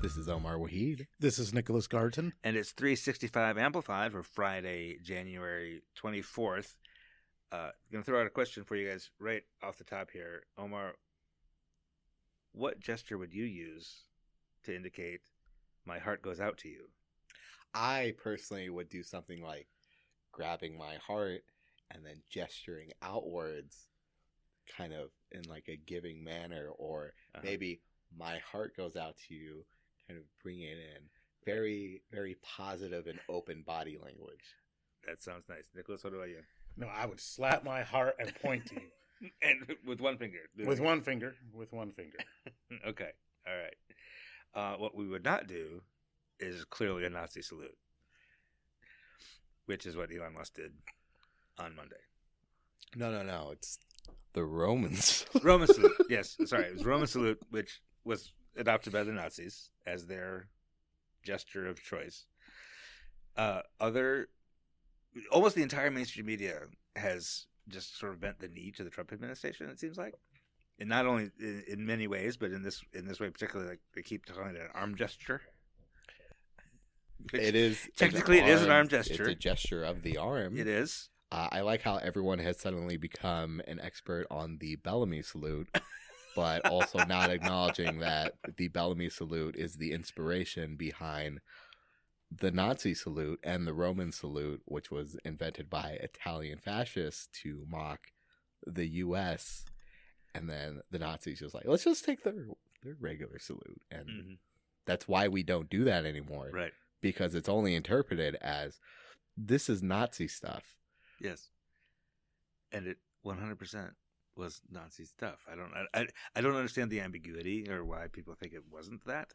This is Omar Waheed. This is Nicholas Garton. And it's 365 Amplified for Friday, January 24th. I'm going to throw out a question for you guys right off the top here. Omar, what gesture would you use to indicate my heart goes out to you? I personally would do something like grabbing my heart and then gesturing outwards, kind of in like a giving manner, or maybe my heart goes out to you, kind of bring it in. Very, very positive and open body language. That sounds nice. Nicholas, what about you? No, I would slap my heart and point to you. And with one finger. With one finger. Okay. All right. What we would not do is clearly a Nazi salute, which is what Elon Musk did on Monday. No. It's the Romans. Roman salute. Yes. Sorry. It was Roman salute, which was adopted by the Nazis as their gesture of choice. Almost the entire mainstream media has just sort of bent the knee to the Trump administration, it seems like. And not only in many ways, but in this way particularly, like they keep calling it an arm gesture. It is. Technically, it is an arm gesture. It's a gesture of the arm. It is. I like how everyone has suddenly become an expert on the Bellamy salute, but also not acknowledging that the Bellamy salute is the inspiration behind the Nazi salute and the Roman salute, which was invented by Italian fascists to mock the U.S. And then the Nazis just like, let's just take their regular salute. And that's why we don't do that anymore. Right. Because it's only interpreted as, this is Nazi stuff. Yes. And it 100% was Nazi stuff. I don't understand the ambiguity or why people think it wasn't that,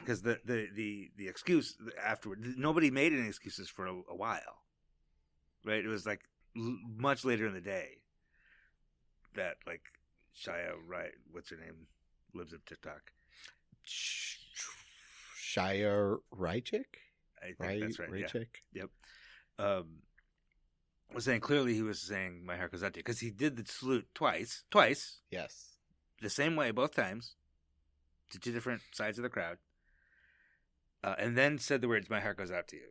because the excuse afterward, nobody made any excuses for a while, right? It was like much later in the day that like Shia, right? What's her name? Lives up TikTok. Shia Rychik? I think that's right. Rychik? Yeah. Yep. Was saying clearly he was saying my heart goes out to you because he did the salute twice, Yes, the same way both times, to two different sides of the crowd, and then said the words "my heart goes out to you."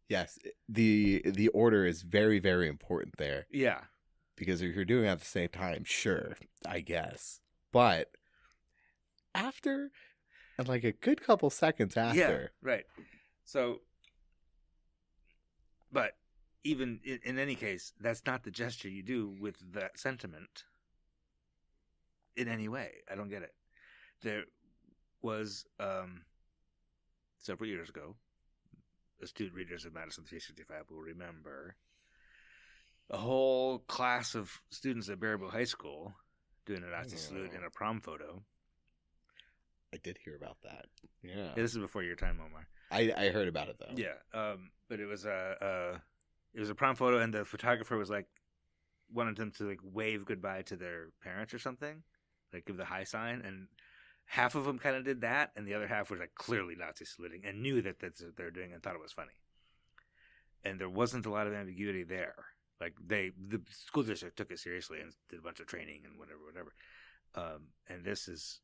Yes, the order is very, very important there. Yeah, because if you're doing it at the same time, sure, I guess, but after, and like a good couple seconds after, yeah, right. So, but. Even in any case, that's not the gesture you do with that sentiment in any way. I don't get it. There was, several years ago, astute readers of Madison 365 will remember a whole class of students at Baraboo High School doing a Nazi salute in a prom photo. I did hear about that. Yeah. This is before your time, Omar. I heard about it, though. Yeah, but it was it was a prom photo, and the photographer was like wanted them to like wave goodbye to their parents or something, like give the high sign. And half of them kind of did that, and the other half was like clearly Nazi saluting and knew that that's what they're doing and thought it was funny. And there wasn't a lot of ambiguity there. Like the school district took it seriously and did a bunch of training and whatever. And this is,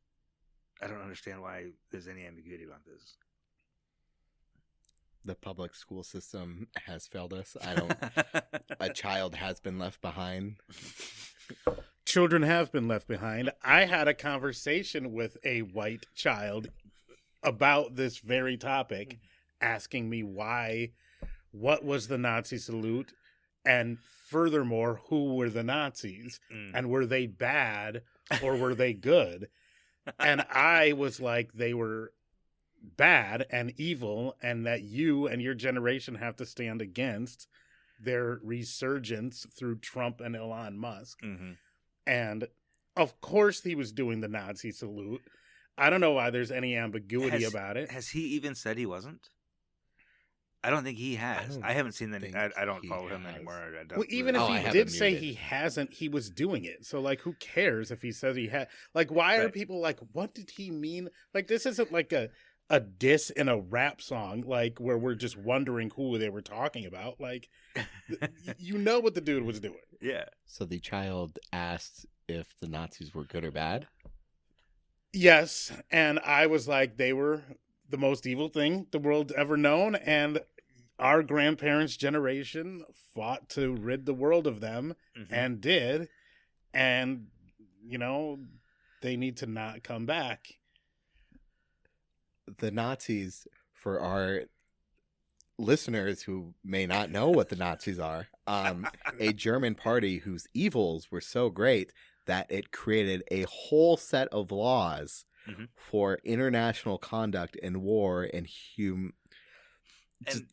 I don't understand why there's any ambiguity about this. The public school system has failed us. A child has been left behind. Children have been left behind. I had a conversation with a white child about this very topic, asking me what was the Nazi salute, and furthermore, who were the Nazis, and were they bad or were they good? And I was like, they were bad and evil, and that you and your generation have to stand against their resurgence through Trump and Elon Musk. And of course he was doing the Nazi salute. I don't know why there's any ambiguity about it. Has he even said he wasn't? I don't think he has. I haven't seen any. I don't follow him anymore. Well, even if he did say he hasn't, he was doing it. So, like, who cares if he says he had? Like, why are people like, what did he mean? Like, this isn't like a diss in a rap song, like, where we're just wondering who they were talking about. Like, you know what the dude was doing. Yeah. So the child asked if the Nazis were good or bad? Yes, and I was like, they were the most evil thing the world's ever known, and our grandparents' generation fought to rid the world of them, and did, and they need to not come back. The Nazis, for our listeners who may not know what the Nazis are, a German party whose evils were so great that it created a whole set of laws for international conduct in war and and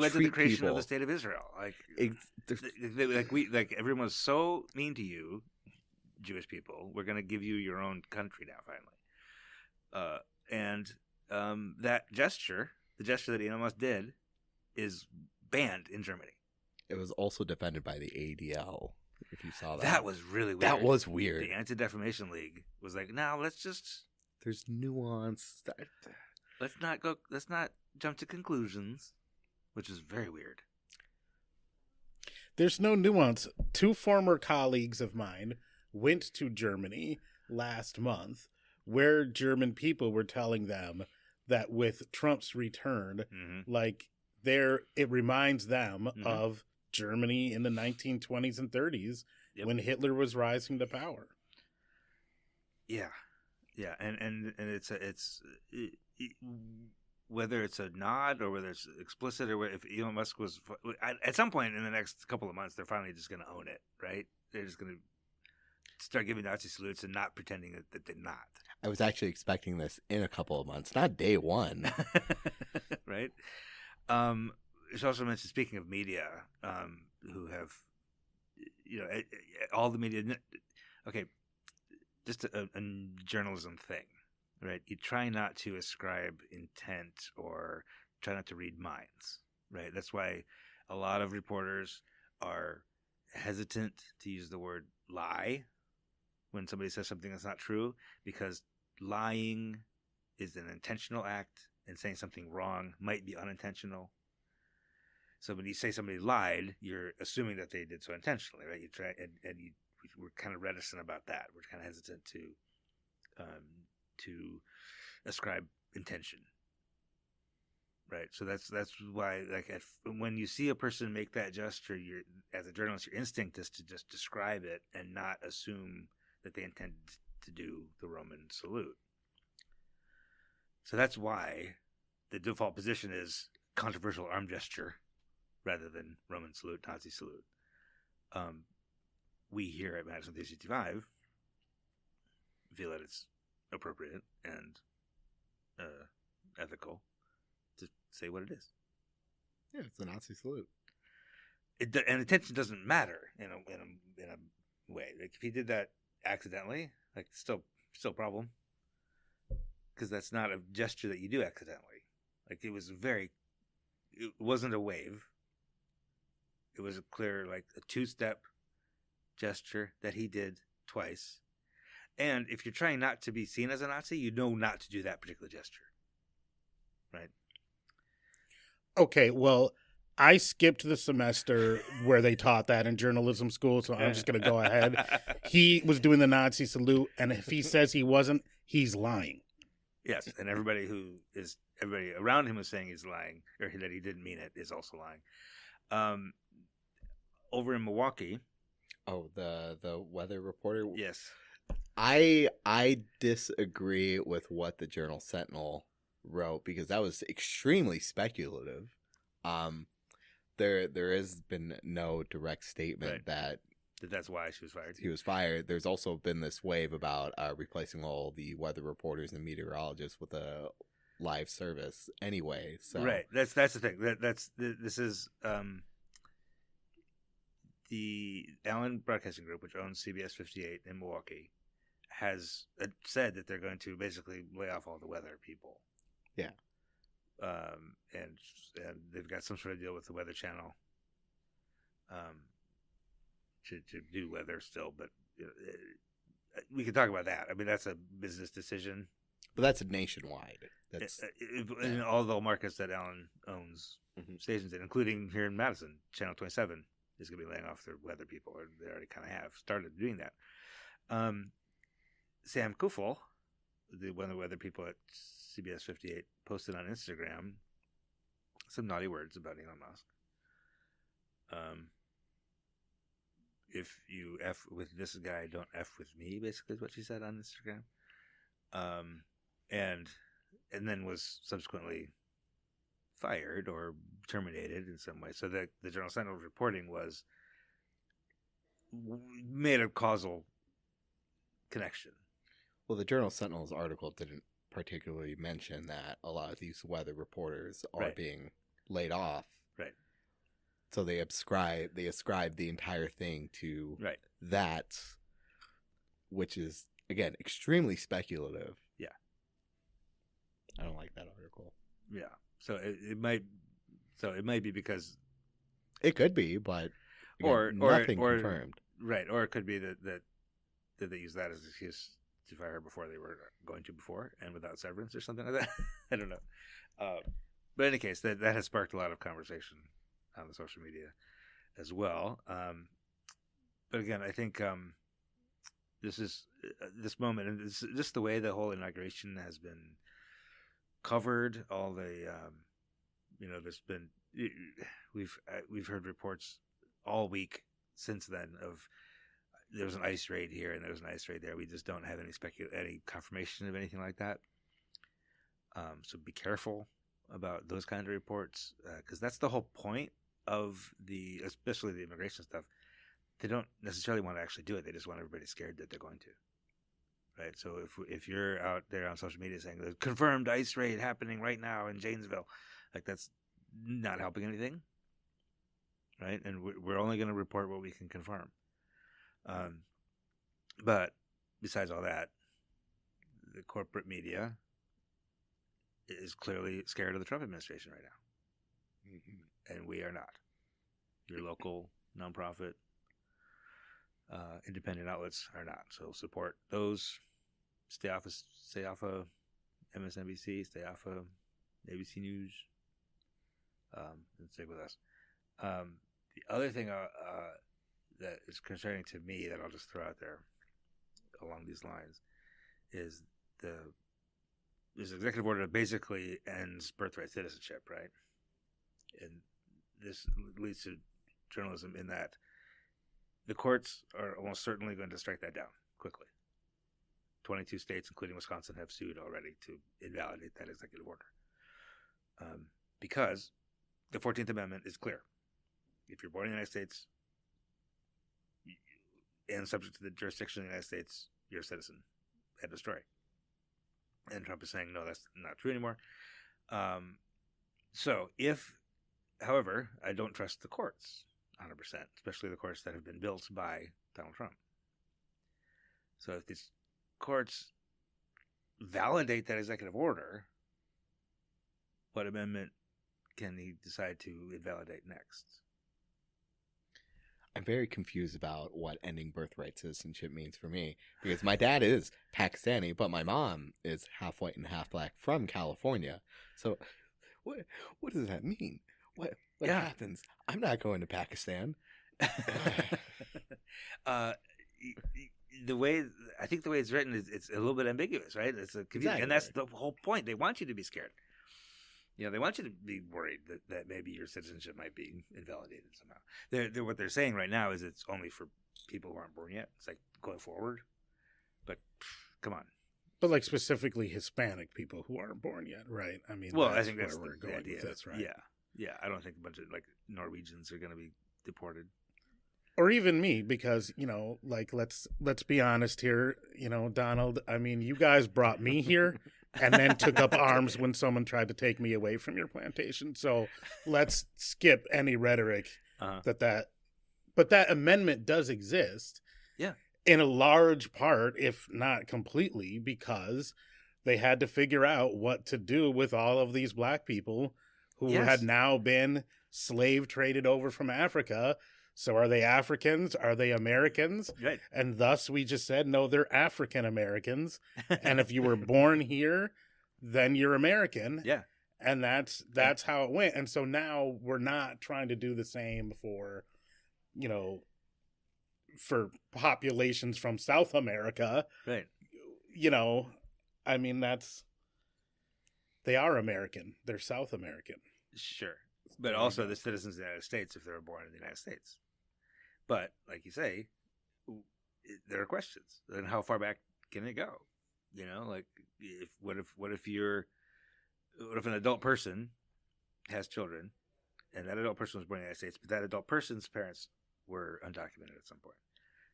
led to the creation of the state of Israel. Like everyone was so mean to you, Jewish people. We're going to give you your own country now, finally. That gesture, the gesture that Elon Musk did, is banned in Germany. It was also defended by the ADL. If you saw that, that was really weird. That was weird. The Anti-Defamation League was like, "No, let's just." There's nuance. Let's not jump to conclusions, which is very weird. There's no nuance. 2 former colleagues of mine went to Germany last month, where German people were telling them that with Trump's return, it reminds them of Germany in the 1920s and 30s when Hitler was rising to power. Yeah, and it's whether it's a nod or whether it's explicit, or if Elon Musk was at some point in the next couple of months, they're finally just going to own it, right? They're just going to start giving Nazi salutes and not pretending that they're not. I was actually expecting this in a couple of months, not day one. Right? It's also mentioned, speaking of media, who have, all the media. Okay, just a journalism thing, right? You try not to ascribe intent or try not to read minds, right? That's why a lot of reporters are hesitant to use the word lie when somebody says something that's not true, because lying is an intentional act and saying something wrong might be unintentional. So when you say somebody lied, you're assuming that they did so intentionally, right? You try, and we're kind of reticent about that. We're kind of hesitant to ascribe intention, right? So that's why, when you see a person make that gesture, as a journalist, your instinct is to just describe it and not assume that they intended to do the Roman salute. So that's why the default position is controversial arm gesture rather than Roman salute, Nazi salute. We here at Madison 365 feel that it's appropriate and ethical to say what it is. Yeah, it's a Nazi salute. And attention doesn't matter in a way. Like, if he did that accidentally, still a problem, because that's not a gesture that you do accidentally. It wasn't a wave. It was a clear, a 2-step gesture that he did twice. And if you're trying not to be seen as a Nazi, you know not to do that particular gesture. Right? Okay, well, I skipped the semester where they taught that in journalism school, so I'm just going to go ahead. He was doing the Nazi salute, and if he says he wasn't, he's lying. Yes, and everybody around him was saying he's lying, or that he didn't mean it, is also lying. Over in Milwaukee. Oh, the weather reporter? Yes. I disagree with what the Journal Sentinel wrote, because that was extremely speculative. There has been no direct statement that's why she was fired. He was fired. There's also been this wave about replacing all the weather reporters and meteorologists with a live service anyway. So right, that's the thing. This is the Allen Broadcasting Group, which owns CBS 58 in Milwaukee, has said that they're going to basically lay off all the weather people. Yeah. And they've got some sort of deal with the Weather Channel to do weather still, but we can talk about that. I mean, that's a business decision. But that's nationwide. That's in all the markets that Allen owns stations in, including here in Madison. Channel 27 is going to be laying off their weather people, or they already kind of have started doing that. Sam Kuffel, one of the weather people at CBS 58 posted on Instagram some naughty words about Elon Musk. If you F with this guy, don't F with me, basically is what she said on Instagram. And then was subsequently fired or terminated in some way. So the Journal Sentinel reporting made a causal connection. Well, the Journal Sentinel's article didn't particularly mention that a lot of these weather reporters are being laid off. Right. So they ascribe the entire thing to that, which is, again, extremely speculative. Yeah. I don't like that article. Yeah. So it might be because it could be, but again, nothing confirmed. Right. Or it could be that they use that as an excuse to fire her before they were going to before and without severance or something like that. I don't know. But in any case, that has sparked a lot of conversation on the social media as well. But again, I think this moment, and it's just the way the whole inauguration has been covered. All the, there's been we've heard reports all week since then of there was an ICE raid here and there was an ICE raid there. We just don't have any confirmation of anything like that. So be careful about those kind of reports, because that's the whole point of especially the immigration stuff. They don't necessarily want to actually do it. They just want everybody scared that they're going to. Right. So if you're out there on social media saying there's confirmed ICE raid happening right now in Janesville, like that's not helping anything. Right. And we're only going to report what we can confirm. But besides all that, the corporate media is clearly scared of the Trump administration right now. Mm-hmm. And we are not. Your local nonprofit, independent outlets are not. So support those. Stay off of MSNBC. Stay off of ABC News. And stick with us. The other thing that is concerning to me that I'll just throw out there along these lines is this executive order that basically ends birthright citizenship, right? And this leads to journalism in that the courts are almost certainly going to strike that down quickly. 22 states, including Wisconsin, have sued already to invalidate that executive order. Because the 14th Amendment is clear. If you're born in the United States and subject to the jurisdiction of the United States, you're a citizen. End of story. And Trump is saying, no, that's not true anymore. However, I don't trust the courts 100%, especially the courts that have been built by Donald Trump. So if these courts validate that executive order, what amendment can he decide to invalidate next? I'm very confused about what ending birthright citizenship means for me, because my dad is Pakistani, but my mom is half white and half black from California. So what does that mean? What happens? I'm not going to Pakistan. The way it's written is it's a little bit ambiguous, right? It's confusing, and that's the whole point. They want you to be scared. They want you to be worried that maybe your citizenship might be invalidated somehow. What they're saying right now is it's only for people who aren't born yet. It's like going forward. But come on. But like specifically Hispanic people who aren't born yet, right? I mean, I think that's where we're going idea. with this, right? Yeah. I don't think a bunch of like Norwegians are going to be deported. Or even me, because, like, let's be honest here, Donald, I mean, you guys brought me here and then took up arms when someone tried to take me away from your plantation. So let's skip any rhetoric but that amendment does exist. Yeah. In a large part, if not completely, because they had to figure out what to do with all of these black people who had now been slave traded over from Africa. So are they Africans? Are they Americans? Right. And thus we just said, no, they're African Americans. And if you were born here, then you're American. Yeah. And that's how it went. And so now we're not trying to do the same for, for populations from South America. Right. I mean, They are American. They're South American. Sure. But There you also go. the citizens of the United States if they were born in the United States. But, like you say, there are questions. And how far back can it go? You know, like, what if an adult person has children, and that adult person was born in the United States, but that adult person's parents were undocumented at some point?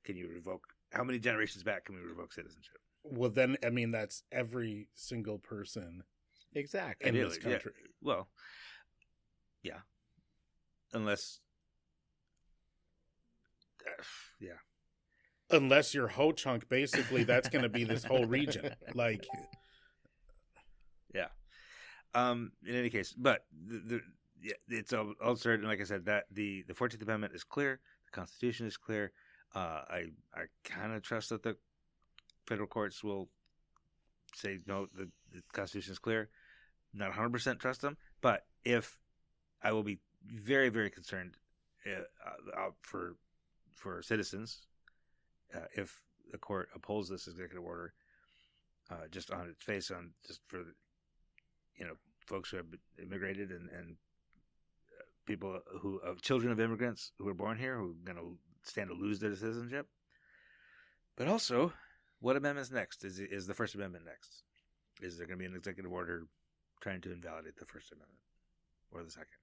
Can you revoke? How many generations back can we revoke citizenship? Well, then, I mean, that's every single person Exactly. in Ideally, this country. Yeah. Well, yeah. Unless, yeah. Unless you're Ho Chunk, basically, that's going to be this whole region. Like, Yeah. In any case, but it's absurd. And like I said, that the 14th Amendment is clear. The Constitution is clear. I kind of trust that the federal courts will say no. The Constitution is clear. Not 100% trust them, but if I will be very, very concerned for citizens if the court upholds this executive order just on its face, on just for folks who have immigrated and people who children of immigrants who are born here who are going to stand to lose their citizenship. But also, what amendment's next? Is the First Amendment next? Is there going to be an executive order trying to invalidate the First Amendment or the Second?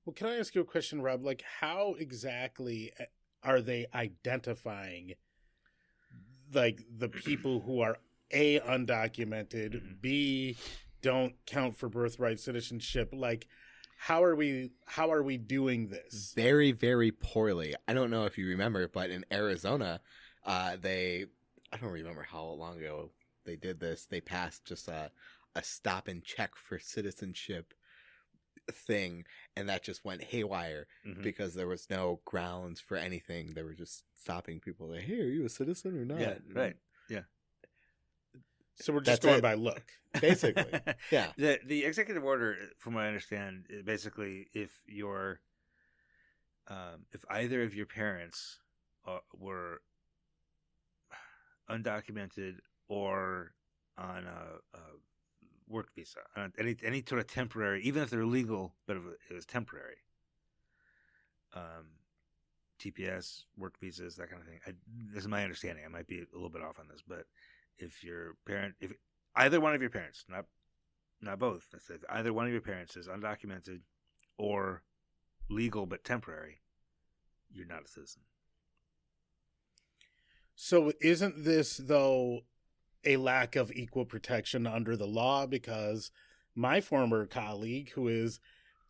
well, can I ask you a question, Rob? Like, how exactly are they identifying, like, the people who are A, undocumented, B, don't count for birthright citizenship? Like, how are we doing this? Very, very poorly. I don't know if you remember, but in Arizona, I don't remember how long ago they did this. They passed just a stop and check for citizenship thing, and that just went haywire because there was no grounds for anything. They were just stopping people like, hey, are you a citizen or not? Yeah, right. Yeah. So we're just That's going it. by look. Basically. Yeah. The executive order, from what I understand, is basically if either of your parents were undocumented or on a work visa, any sort of temporary, even if they're legal, but it was temporary. TPS, work visas, that kind of thing. This is my understanding. I might be a little bit off on this, but if either one of your parents, not both, let's say either one of your parents is undocumented or legal but temporary, you're not a citizen. So isn't this, though, a lack of equal protection under the law? Because my former colleague, who is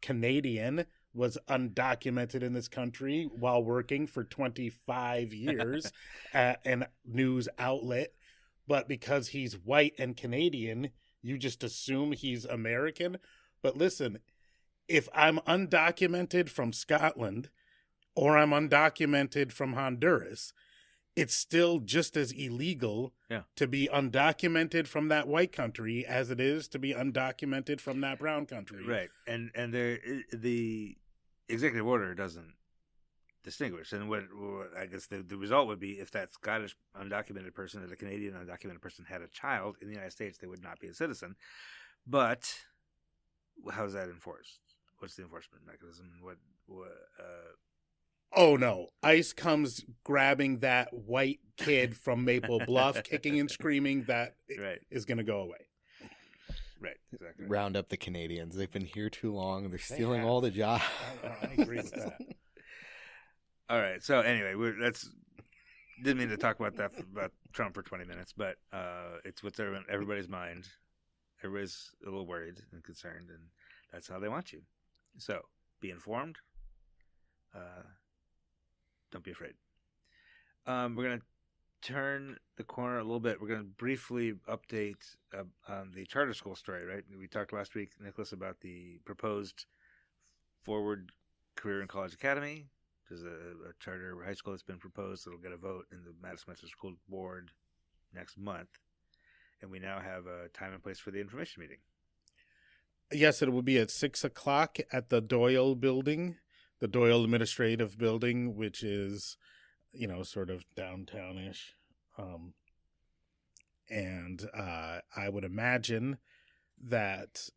Canadian, was undocumented in this country while working for 25 years at a news outlet. But because he's white and Canadian, you just assume he's American. But listen, if I'm undocumented from Scotland or I'm undocumented from Honduras, it's still just as illegal to be undocumented from that white country as it is to be undocumented from that brown country. Right. And the executive order doesn't distinguish. And what I guess the result would be if that Scottish undocumented person or the Canadian undocumented person had a child in the United States, they would not be a citizen. But how is that enforced? What's the enforcement mechanism? Oh, no. ICE comes grabbing that white kid from Maple Bluff, kicking and screaming, that is going to go away. Right, exactly. Round up the Canadians. They've been here too long. They're stealing all the jobs. I agree with that. All right. So anyway, didn't mean to talk about Trump for 20 minutes, but it's what's on everybody's mind. Everybody's a little worried and concerned, and that's how they want you. So be informed. Don't be afraid. We're going to turn the corner a little bit. We're going to briefly update on the charter school story, right? We talked last week, Nicholas, about the proposed Forward Career and College Academy. There's a charter high school that's been proposed that'll get a vote in the Madison Metro School Board next month. And we now have a time and place for the information meeting. Yes, it will be at 6:00 at the Doyle building, the Doyle Administrative Building, which is, sort of downtownish. And I would imagine that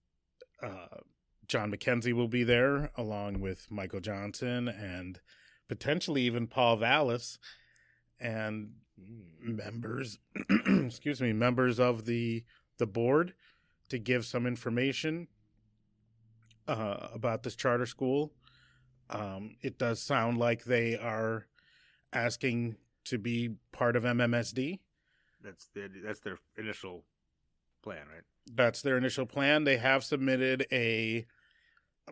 John McKenzie will be there, along with Michael Johnson and potentially even Paul Vallis and members, members of the board to give some information about this charter school. It does sound like they are asking to be part of MMSD. That's their initial plan, right? That's their initial plan. They have submitted a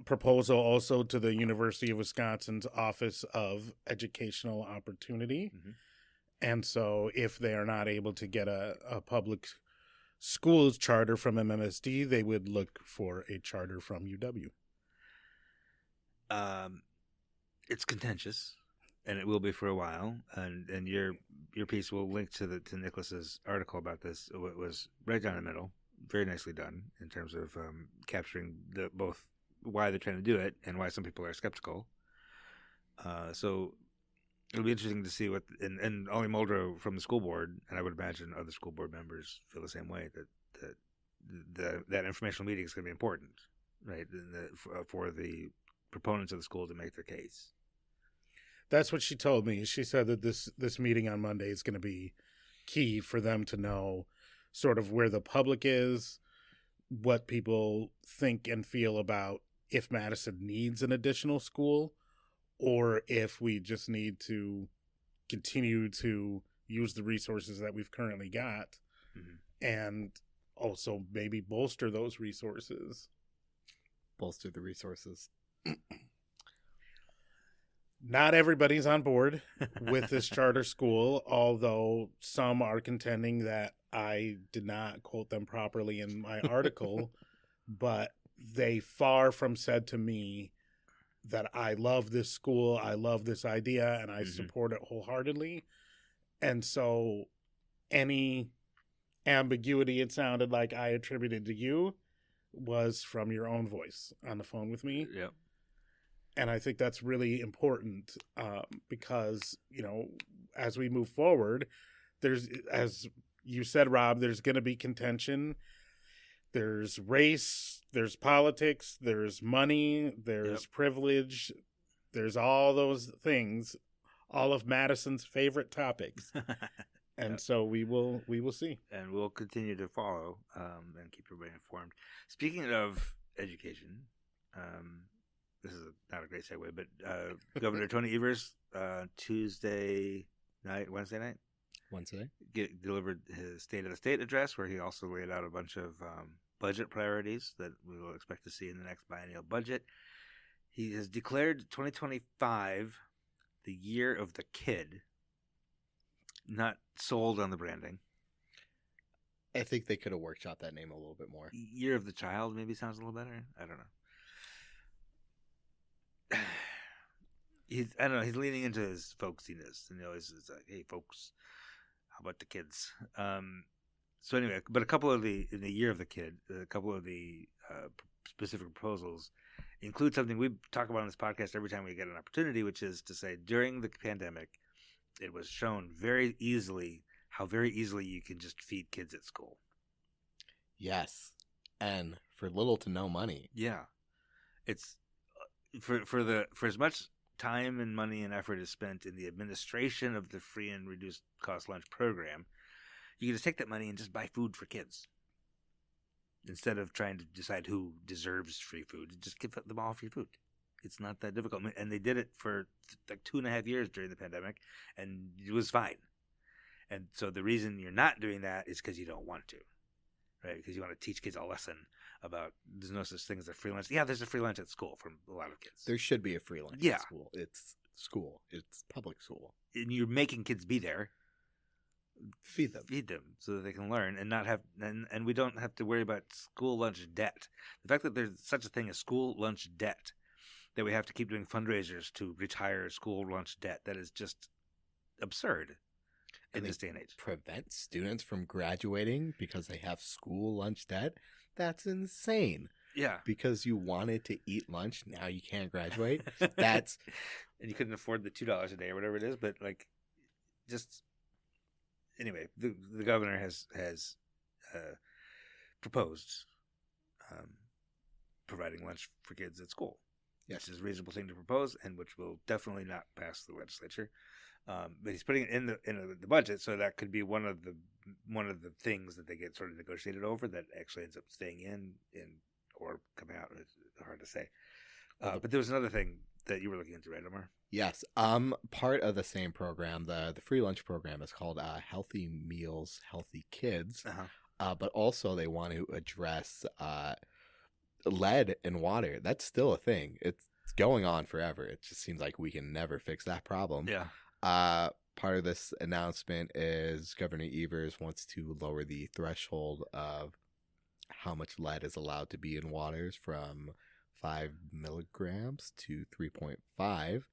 proposal also to the University of Wisconsin's Office of Educational Opportunity. Mm-hmm. And so if they are not able to get a public schools charter from MMSD, they would look for a charter from UW. It's contentious, and it will be for a while. And your piece will link to Nicholas's article about this. It was right down the middle, very nicely done in terms of capturing both why they're trying to do it and why some people are skeptical. So it'll be interesting to see what and Ollie Muldrow from the school board, and I would imagine other school board members feel the same way, that informational meeting is going to be important, right? For the proponents of the school to make their case. That's what she told me. She said that this meeting on Monday is going to be key for them to know sort of where the public is, what people think and feel about if Madison needs an additional school, or if we just need to continue to use the resources that we've currently got, and also maybe bolster those resources. Bolster the resources. Not everybody's on board with this charter school, although some are contending that I did not quote them properly in my article, but they far from said to me that I love this school, I love this idea, and I support it wholeheartedly. And so any ambiguity it sounded like I attributed to you was from your own voice on the phone with me. Yep. And I think that's really important because, as we move forward, there's, as you said, Rob, there's going to be contention. There's race, there's politics, there's money, there's privilege, there's all those things, all of Madison's favorite topics. And so we will see. And we'll continue to follow and keep everybody informed. Speaking of education, this is not a great segue, but Governor Tony Evers, Wednesday night, delivered his State of the State address, where he also laid out a bunch of budget priorities that we will expect to see in the next biennial budget. He has declared 2025 the year of the kid. Not sold on the branding. I think they could have workshopped that name a little bit more. Year of the child maybe sounds a little better. I don't know. He's leaning into his folksiness, and he's like, "Hey, folks, how about the kids?" So anyway, but in the year of the kid, a couple of the specific proposals include something we talk about on this podcast every time we get an opportunity, which is to say during the pandemic, it was shown how very easily you can just feed kids at school. Yes, and for little to no money. Yeah, it's for as much time and money and effort is spent in the administration of the free and reduced cost lunch program, you can just take that money and just buy food for kids instead of trying to decide who deserves free food. Just give them all free food. It's not that difficult. And they did it for like 2.5 years during the pandemic, and it was fine. And so the reason you're not doing that is because you don't want to, right? Because you want to teach kids a lesson about there's no such thing as a free lunch. Yeah, there's a free lunch at school for a lot of kids. There should be a free lunch at school. It's school. It's public school. And you're making kids be there. Feed them so that they can learn and not have and we don't have to worry about school lunch debt. The fact that there's such a thing as school lunch debt, that we have to keep doing fundraisers to retire school lunch debt, that is just absurd in this day and age. Prevent students from graduating because they have school lunch debt? That's insane. Yeah. Because you wanted to eat lunch, now you can't graduate? That's and you couldn't afford the $2 a day or whatever it is, but just anyway, the governor has proposed providing lunch for kids at school. Yes. Which is a reasonable thing to propose, and which will definitely not pass the legislature. But he's putting it in the budget, so that could be one of the things that they get sort of negotiated over that actually ends up staying in or coming out. It's hard to say. But there was another thing that you were looking into, right, Omar? Yes. Part of the same program, the free lunch program, is called Healthy Meals, Healthy Kids. But also they want to address lead in water. That's still a thing. It's going on forever. It just seems like we can never fix that problem. Yeah. Part of this announcement is Governor Evers wants to lower the threshold of how much lead is allowed to be in waters from 5 milligrams to 3.5.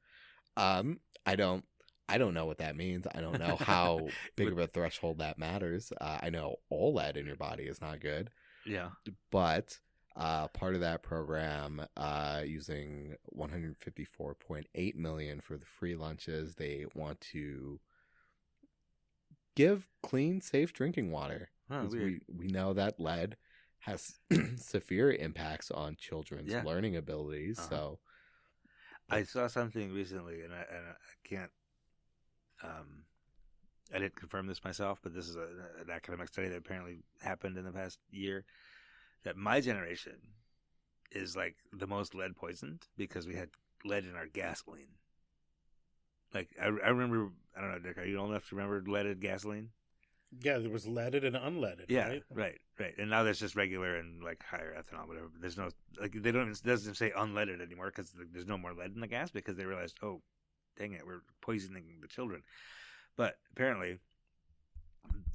I don't know what that means. I don't know how big of a threshold that matters. I know all lead in your body is not good. Yeah. But part of that program, using $154.8 million for the free lunches, they want to give clean, safe drinking water. We know that lead has severe impacts on children's learning abilities. So I saw something recently, and I can't. I didn't confirm this myself, but this is an academic study that apparently happened in the past year, that my generation is like the most lead poisoned because we had lead in our gasoline. Like I remember, I don't know, Dick, are you old enough to remember leaded gasoline? Yeah, there was leaded and unleaded. Yeah, right. right. And now there's just regular and like higher ethanol, whatever. But there's no they don't. It doesn't say unleaded anymore because there's no more lead in the gas because they realized, oh, dang it, we're poisoning the children. But apparently,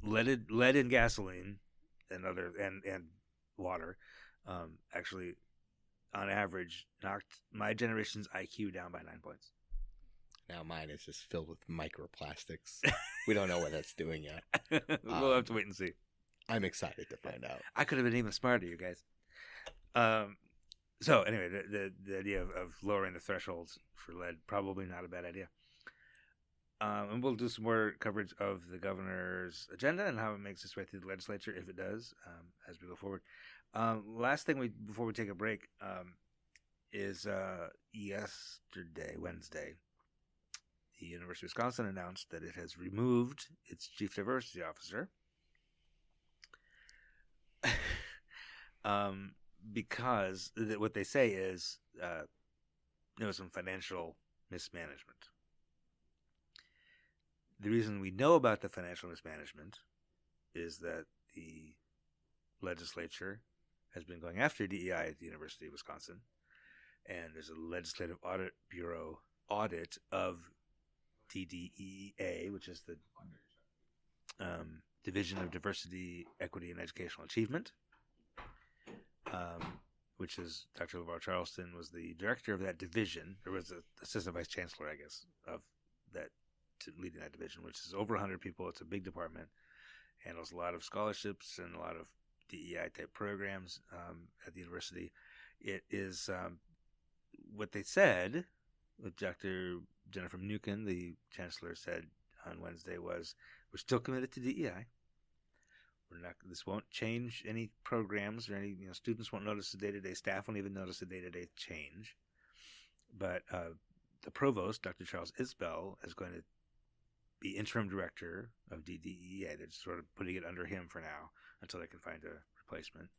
lead in gasoline and water, actually, on average, knocked my generation's IQ down by 9 points. Now mine is just filled with microplastics. We don't know what that's doing yet. We'll have to wait and see. I'm excited to find out. I could have been even smarter, you guys. So anyway, the idea of lowering the thresholds for lead, probably not a bad idea. And we'll do some more coverage of the governor's agenda and how it makes its way through the legislature, if it does, as we go forward. Last thing before we take a break is yesterday, Wednesday, the University of Wisconsin announced that it has removed its chief diversity officer because what they say is there was some financial mismanagement. The reason we know about the financial mismanagement is that the legislature has been going after DEI at the University of Wisconsin, and there's a legislative audit bureau audit of DDEA, which is the Division of Diversity, Equity, and Educational Achievement, which is Dr. LeVar Charleston was the director of that division. There was an assistant vice chancellor, I guess, of that leading that division, which is over 100 people. It's a big department, handles a lot of scholarships and a lot of DEI type programs at the university. It is what they said. What Dr. Jennifer Mnuchin, the chancellor, said on Wednesday was, "We're still committed to DEI. We're not. This won't change any programs or any. Students won't notice the day-to-day. Staff won't even notice the day-to-day change. But the provost, Dr. Charles Isbell, is going to be interim director of DDEA. They're just sort of putting it under him for now until they can find a replacement.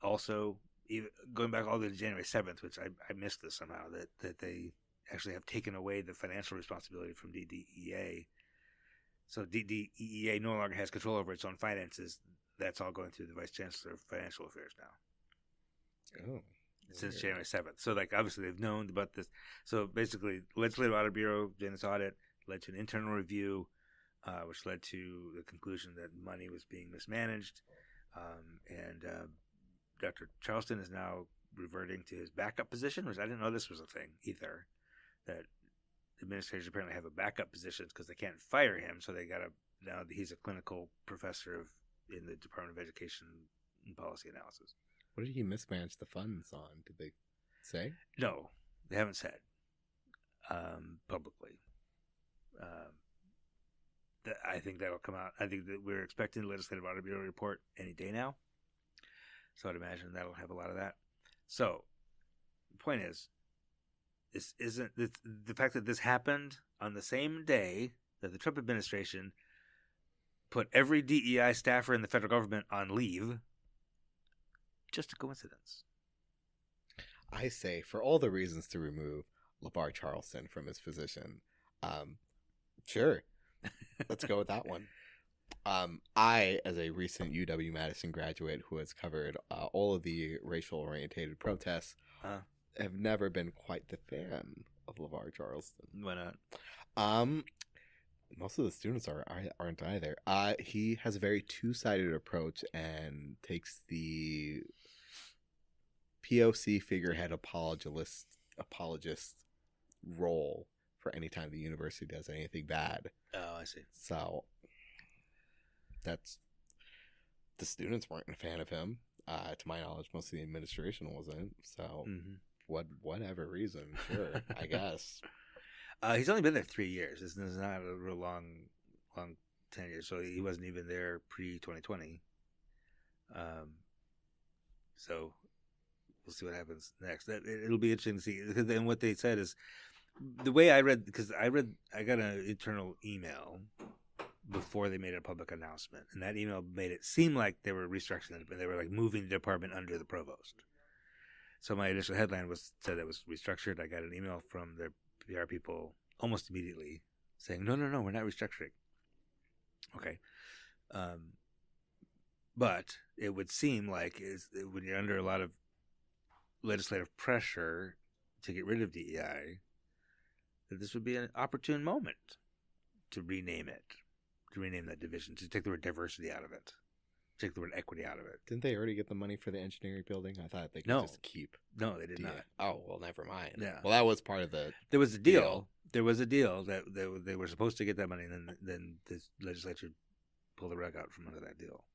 Also, going back all the way to January 7th, which I missed this somehow, that they actually have taken away the financial responsibility from DDEA. So DDEA no longer has control over its own finances. That's all going through the Vice Chancellor of Financial Affairs now. Oh. Since January 7th. So, obviously they've known about this. So, basically, Legislative Audit Bureau did this audit, led to an internal review, which led to the conclusion that money was being mismanaged. And Dr. Charleston is now reverting to his backup position, which I didn't know this was a thing either, that administrators apparently have a backup position because they can't fire him. So, now he's a clinical professor in the Department of Education and Policy Analysis. What did he mismanage the funds on? Did they say? No, they haven't said publicly. I think that'll come out. I think that we're expecting the Legislative Audit Bureau report any day now. So I'd imagine that'll have a lot of that. So the point is, this isn't the fact that this happened on the same day that the Trump administration put every DEI staffer in the federal government on leave. Just a coincidence. I say, for all the reasons to remove LeVar Charleston from his position, sure, let's go with that one. I, as a recent UW-Madison graduate who has covered all of the racial-orientated protests, have never been quite the fan of LeVar Charleston. Why not? Most of the students aren't either. He has a very two-sided approach and takes the POC figurehead apologist role for any time the university does anything bad. Oh, I see. So that's the students weren't a fan of him. To my knowledge, most of the administration wasn't. So whatever reason, sure, I guess. He's only been there 3 years. This is not a real long tenure, so he wasn't even there pre-2020. So we'll see what happens next. It'll be interesting to see. And what they said is, the way I read, because I got an internal email before they made a public announcement, and that email made it seem like they were restructuring it, but they were like moving the department under the provost. So my initial headline said it was restructured. I got an email from their PR people almost immediately saying, no, we're not restructuring. Okay. But it would seem like when you're under a lot of legislative pressure to get rid of DEI, that this would be an opportune moment to rename that division, to take the word diversity out of it, take the word equity out of it. Didn't they already get the money for the engineering building? I thought they could just keep. No, they did not. Oh, well, never mind. Yeah. Well, that was part of the. There was a deal. There was a deal that they were supposed to get that money, and then the legislature pulled the rug out from under that deal.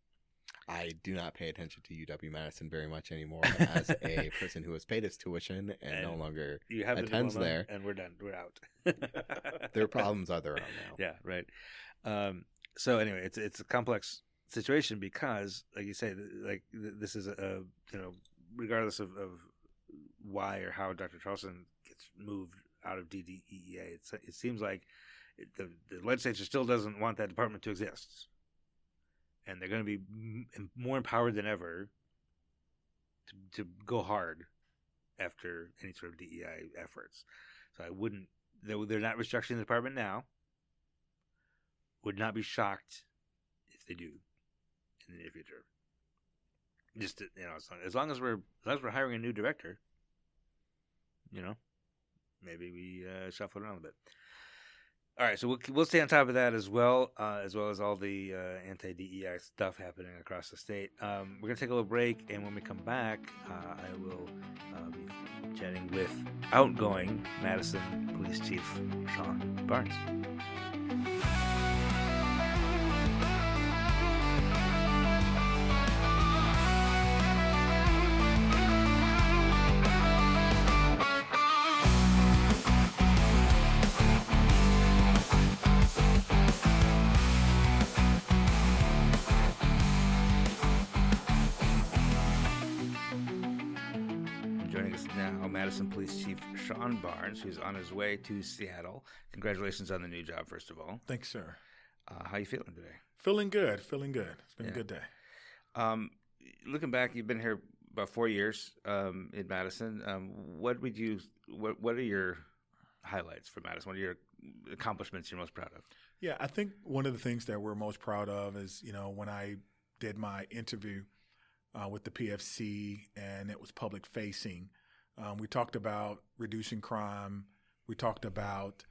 I do not pay attention to UW-Madison very much anymore as a person who has paid its tuition and no longer attends there. And we're done. We're out. Their problems are their own now. Yeah, right. So anyway, it's a complex situation because, like you say, this is regardless of why or how Dr. Charleston gets moved out of DDEA, it seems like the legislature still doesn't want that department to exist. And they're going to be more empowered than ever to go hard after any sort of DEI efforts. So I wouldn't. They're not restructuring the department now. Would not be shocked if they do in the near future. Just to, as long as we're hiring a new director, maybe we shuffle it around a bit. All right, so we'll stay on top of that as well as all the anti-DEI stuff happening across the state. We're going to take a little break, and when we come back, I will be chatting with outgoing Madison Police Chief Shon Barnes. Madison Police Chief Shon Barnes, who's on his way to Seattle. Congratulations on the new job, first of all. Thanks, sir. How you feeling today? Feeling good. It's been a good day. Looking back, you've been here about 4 years in Madison. What are your highlights for Madison? What are your accomplishments you're most proud of? Yeah, I think one of the things that we're most proud of is, when I did my interview with the PFC and it was public facing, we talked about reducing crime. We talked about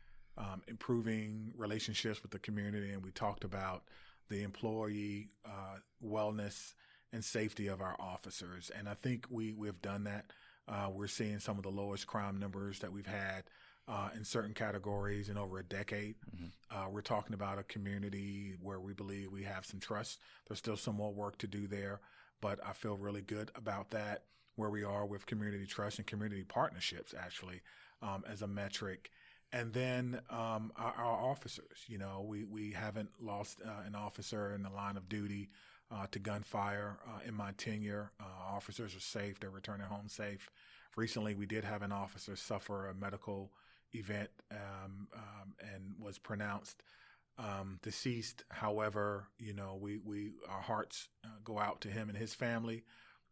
improving relationships with the community, and we talked about the employee wellness and safety of our officers. And I think we've done that. We're seeing some of the lowest crime numbers that we've had in certain categories in over a decade. Mm-hmm. We're talking about a community where we believe we have some trust. There's still some more work to do there, but I feel really good about that, where we are with community trust and community partnerships, actually, as a metric. And then our officers, we haven't lost an officer in the line of duty to gunfire in my tenure. Officers are safe; they're returning home safe. Recently, we did have an officer suffer a medical event and was pronounced deceased. However, we our hearts go out to him and his family.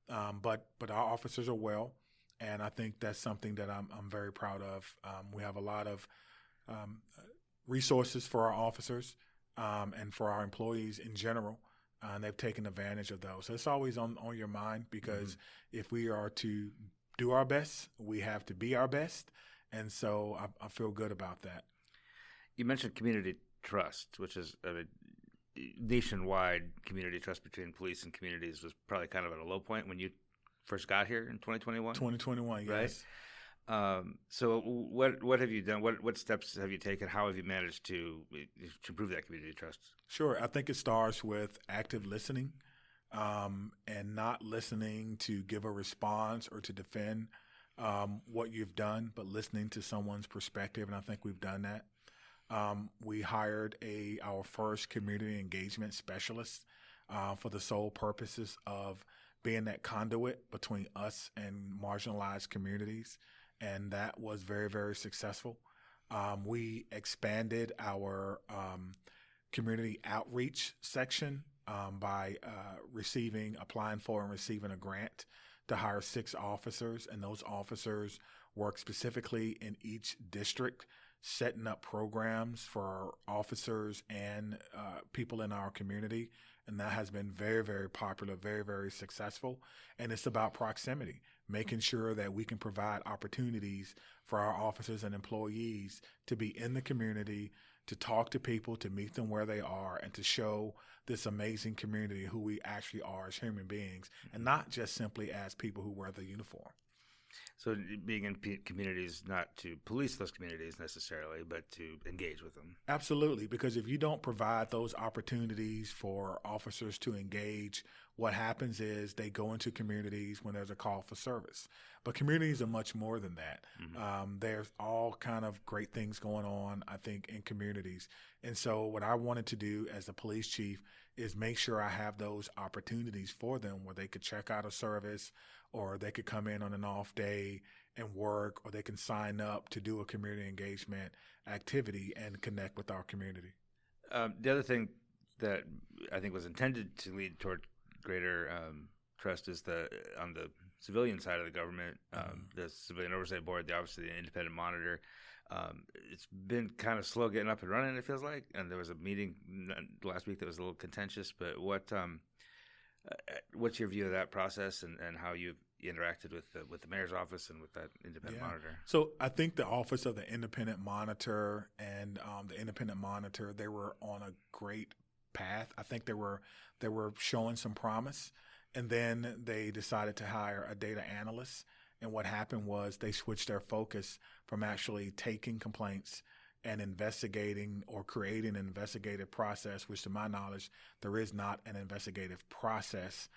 But our officers are well. And I think that's something that I'm very proud of. We have a lot of resources for our officers and for our employees in general, and they've taken advantage of those. So it's always on your mind, because if we are to do our best, we have to be our best. And so I feel good about that. You mentioned community trust, which is nationwide. Community trust between police and communities was probably kind of at a low point when you first got here in 2021? 2021, yes. Right? So what have you done? What steps have you taken? How have you managed to improve that community trust? Sure. I think it starts with active listening and not listening to give a response or to defend what you've done, but listening to someone's perspective, and I think we've done that. We hired our first community engagement specialist for the sole purposes of being that conduit between us and marginalized communities, and that was very, very successful. We expanded our community outreach section by applying for and receiving a grant to hire 6 officers, and those officers work specifically in each district, setting up programs for officers and people in our community. And that has been very, very popular, very, very successful. And it's about proximity, making sure that we can provide opportunities for our officers and employees to be in the community, to talk to people, to meet them where they are, and to show this amazing community who we actually are as human beings, and not just simply as people who wear the uniform. So being in communities, not to police those communities necessarily, but to engage with them. Absolutely, because if you don't provide those opportunities for officers to engage, what happens is they go into communities when there's a call for service. But communities are much more than that. There's all kind of great things going on, I think, in communities. And so what I wanted to do as a police chief is make sure I have those opportunities for them where they could check out a service, or they could come in on an off day and work, or they can sign up to do a community engagement activity and connect with our community. The other thing that I think was intended to lead toward greater trust is on the civilian side of the government, the Civilian Oversight Board, the Office of the Independent Monitor. It's been kind of slow getting up and running, it feels like. And there was a meeting last week that was a little contentious. But what's your view of that process and how you've interacted with the mayor's office and with that independent monitor? So I think the Office of the Independent Monitor and the Independent Monitor, they were on a great path. I think they were showing some promise, and then they decided to hire a data analyst. And what happened was they switched their focus from actually taking complaints and investigating or creating an investigative process, which to my knowledge, there is not an investigative process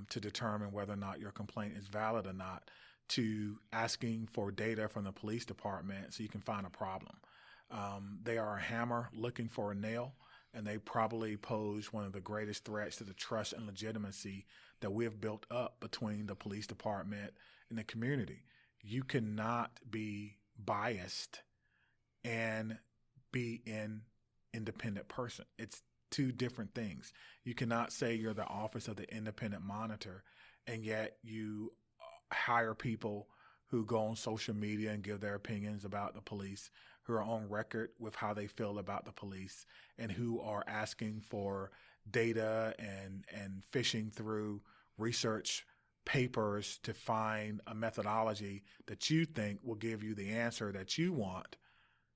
to determine whether or not your complaint is valid or not, to asking for data from the police department so you can find a problem. They are a hammer looking for a nail, and they probably pose one of the greatest threats to the trust and legitimacy that we have built up between the police department and the community. You cannot be biased and be an independent person. It's two different things. You cannot say you're the Office of the Independent Monitor and yet you hire people who go on social media and give their opinions about the police, who are on record with how they feel about the police, and who are asking for data and fishing through research papers to find a methodology that you think will give you the answer that you want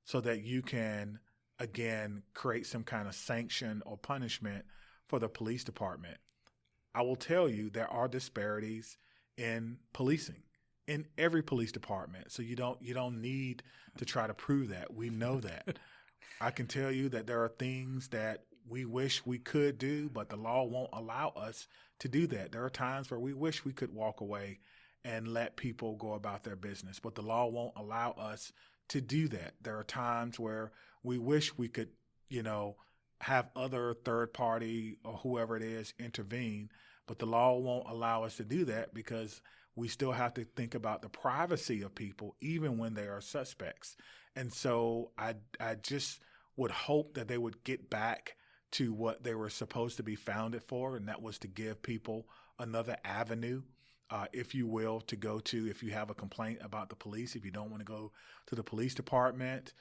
so that you can, again, create some kind of sanction or punishment for the police department. I will tell you there are disparities in policing in every police department. So you don't need to try to prove that. We know that. I can tell you that there are things that we wish we could do, but the law won't allow us to do that. There are times where we wish we could walk away and let people go about their business, but the law won't allow us to do that. There are times where we wish we could, have other third party or whoever it is intervene, but the law won't allow us to do that because we still have to think about the privacy of people, even when they are suspects. And so I just would hope that they would get back to what they were supposed to be founded for, and that was to give people another avenue, if you will, to go to if you have a complaint about the police, if you don't want to go to the police department,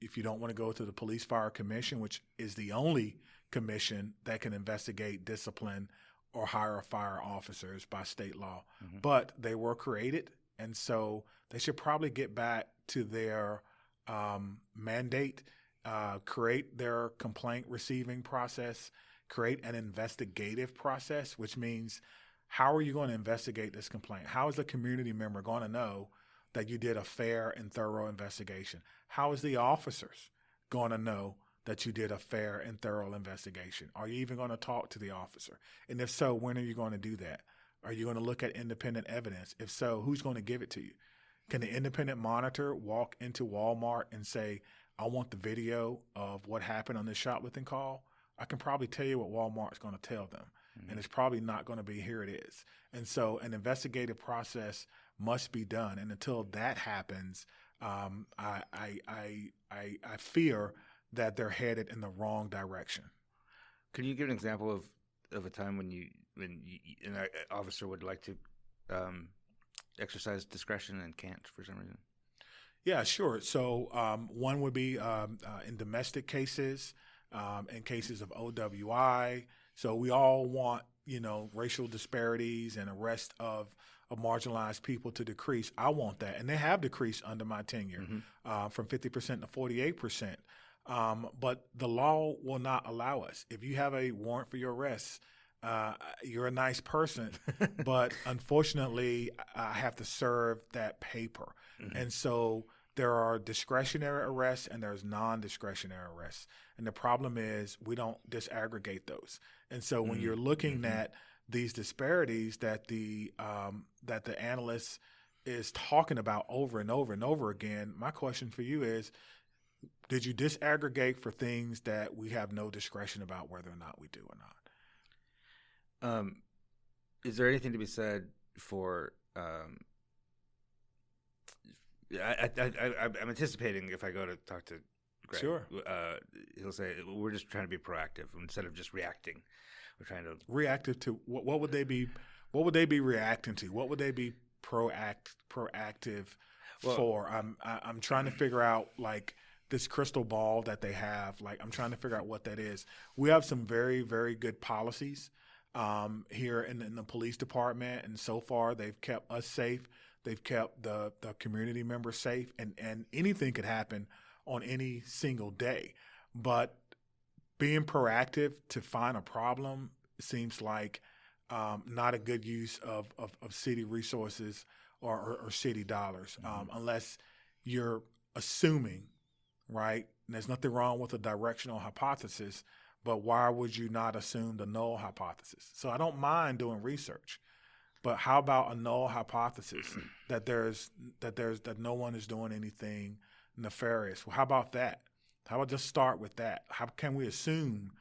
if you don't want to go to the Police Fire Commission, which is the only commission that can investigate, discipline, or hire fire officers by state law. Mm-hmm. But they were created, and so they should probably get back to their mandate, create their complaint receiving process, create an investigative process, which means how are you going to investigate this complaint? How is the community member going to know that you did a fair and thorough investigation? How is the officers going to know that you did a fair and thorough investigation? Are you even going to talk to the officer? And if so, when are you going to do that? Are you going to look at independent evidence? If so, who's going to give it to you? Can the independent monitor walk into Walmart and say, I want the video of what happened on this shoplifting call? I can probably tell you what Walmart's going to tell them. Mm-hmm. And it's probably not going to be, here it is. And so an investigative process must be done. And until that happens, I fear that they're headed in the wrong direction. Can you give an example of a time when an officer would like to exercise discretion and can't for some reason? Yeah, sure. So one would be in domestic cases, in cases of OWI. So we all want, racial disparities and arrest of marginalized people to decrease. I want that. And they have decreased under my tenure, mm-hmm. From 50% to 48%. But the law will not allow us. If you have a warrant for your arrest, you're a nice person, but unfortunately, I have to serve that paper. Mm-hmm. And so there are discretionary arrests and there's non-discretionary arrests. And the problem is we don't disaggregate those. And so when you're looking mm-hmm. at these disparities that the analyst is talking about over and over and over again, my question for you is, did you disaggregate for things that we have no discretion about whether or not we do or not? Is there anything to be said for? I'm anticipating if I go to talk to Greg, sure, he'll say we're just trying to be proactive instead of just reacting. We're trying to reactive to what would they be? What would they be reacting to? What would they be proactive for? I'm trying to figure out like this crystal ball that they have. Like I'm trying to figure out what that is. We have some very, very good policies here in the police department, and so far they've kept us safe. They've kept the community members safe, and anything could happen on any single day. But being proactive to find a problem seems like not a good use of city resources or city dollars, unless you're assuming, right? And there's nothing wrong with a directional hypothesis, but why would you not assume the null hypothesis? So I don't mind doing research, but how about a null hypothesis that no one is doing anything nefarious? Well, how about that? How about just start with that? How can we assume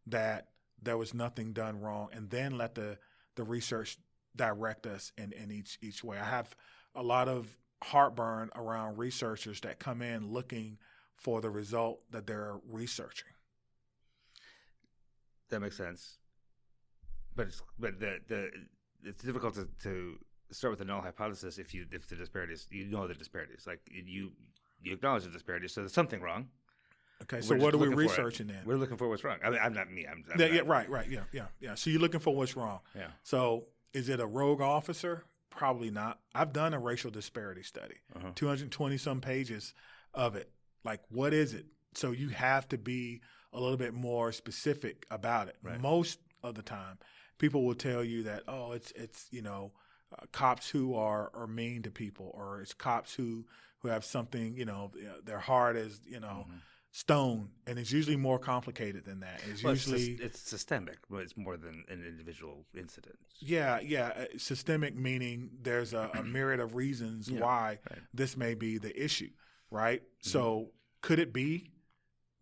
that there was nothing done wrong, and then let the research direct us in each way? I have a lot of heartburn around researchers that come in looking for the result that they're researching. That makes sense, but it's difficult to start with the null hypothesis if the disparities, the disparities, like you acknowledge the disparities, so there's something wrong. Okay, so what are we researching then? We're looking for what's wrong. I mean, I'm not me. Right. Yeah. So you're looking for what's wrong. Yeah. So is it a rogue officer? Probably not. I've done a racial disparity study, 220 some pages of it. Like, what is it? So you have to be a little bit more specific about it. Right. Most of the time, people will tell you that, it's cops who are mean to people, or it's cops who have something, their heart is, stone, and it's usually more complicated than that. It's systemic, but it's more than an individual incident. Yeah. Systemic meaning there's a myriad of reasons why this may be the issue. right? Mm-hmm. So could it be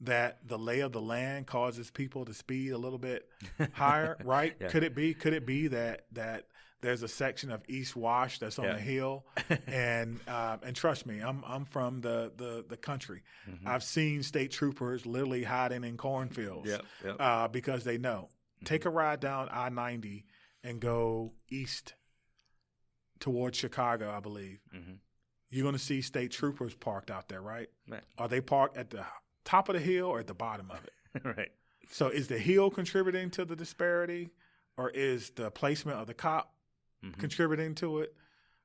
that the lay of the land causes people to speed a little bit higher, right? Yeah. Could it be that there's a section of East Wash that's on Yeah. a hill, and trust me, I'm from the country. Mm-hmm. I've seen state troopers literally hiding in cornfields because they know. Mm-hmm. Take a ride down I-90 and go east towards Chicago, I believe. Mm-hmm. You're going to see state troopers parked out there, right? Right. Are they parked at the top of the hill or at the bottom of it? Right. So is the hill contributing to the disparity, or is the placement of the cop Mm-hmm. contributing to it,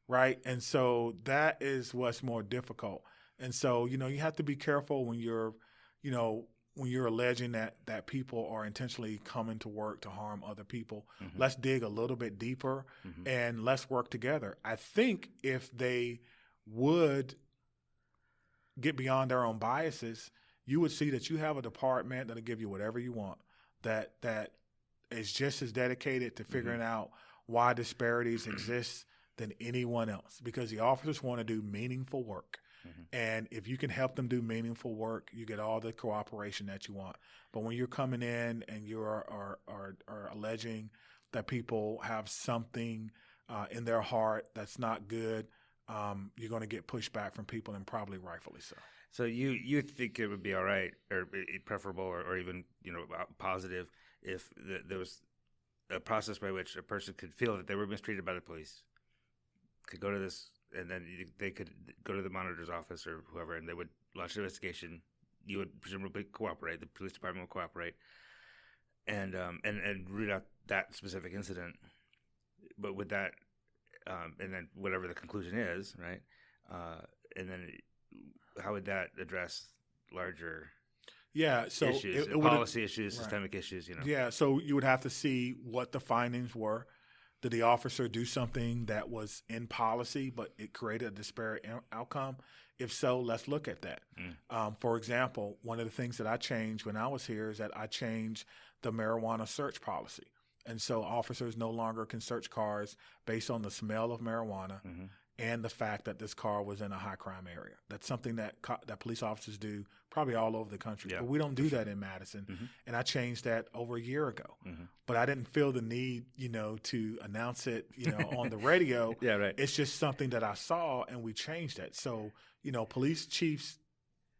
right? And so that is what's more difficult. And so, you have to be careful when you're alleging that people are intentionally coming to work to harm other people. Mm-hmm. Let's dig a little bit deeper Mm-hmm. and let's work together. I think if they would get beyond their own biases, you would see that you have a department that'll give you whatever you want, that is just as dedicated to figuring out why disparities exist than anyone else, because the officers want to do meaningful work. Mm-hmm. And if you can help them do meaningful work, you get all the cooperation that you want. But when you're coming in and you are alleging that people have something in their heart that's not good, you're going to get pushback from people, and probably rightfully so. So you think it would be all right, or preferable, or even positive if there was a process by which a person could feel that they were mistreated by the police, could go to this, and then they could go to the monitor's office or whoever, and they would launch an investigation. You would presumably cooperate. The police department would cooperate, and root out that specific incident. But with that, and then whatever the conclusion is, right? And then how would that address larger so issues, it policy issues, right. systemic issues? Yeah, so you would have to see what the findings were. Did the officer do something that was in policy, but it created a disparate outcome? If so, let's look at that. For example, one of the things that I changed when I was here is that I changed the marijuana search policy. And so officers no longer can search cars based on the smell of marijuana and the fact that this car was in a high crime area. That's something that police officers do probably all over the country. Yeah, but we don't do that in Madison. And I changed that over a year ago. But I didn't feel the need, to announce it, on the radio. Yeah, right. It's just something that I saw, and we changed that. So, police chiefs,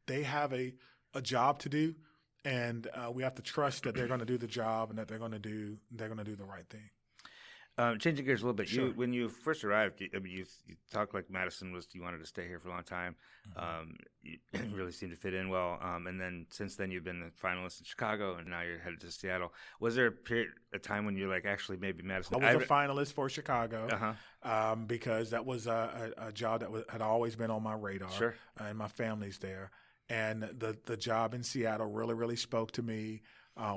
they have a job to do, and we have to trust that they're going to do the job and that they're going to do the right thing. Changing gears a little bit, Sure. when you first arrived, you talked like Madison you wanted to stay here for a long time. You really seemed to fit in well. And then since then, you've been a finalist in Chicago, and now you're headed to Seattle. Was there a time when you're like, actually, maybe Madison? I was a finalist for Chicago because that was a job that had always been on my radar. Sure. And my family's there. And the job in Seattle really, really spoke to me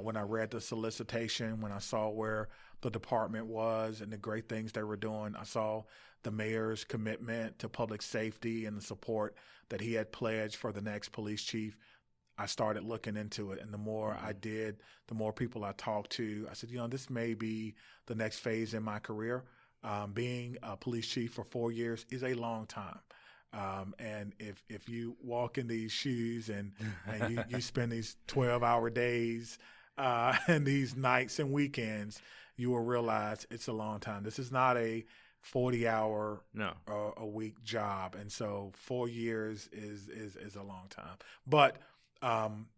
when I read the solicitation, when I saw where the department was and the great things they were doing. I saw the mayor's commitment to public safety and the support that he had pledged for the next police chief. I started looking into it, and the more I did, the more people I talked to, I said, this may be the next phase in my career. Being a police chief for 4 years is a long time. And if you walk in these shoes and you spend these 12-hour days and these nights and weekends, you will realize it's a long time. This is not a 40-hour a week job, and so 4 years is a long time. But I'm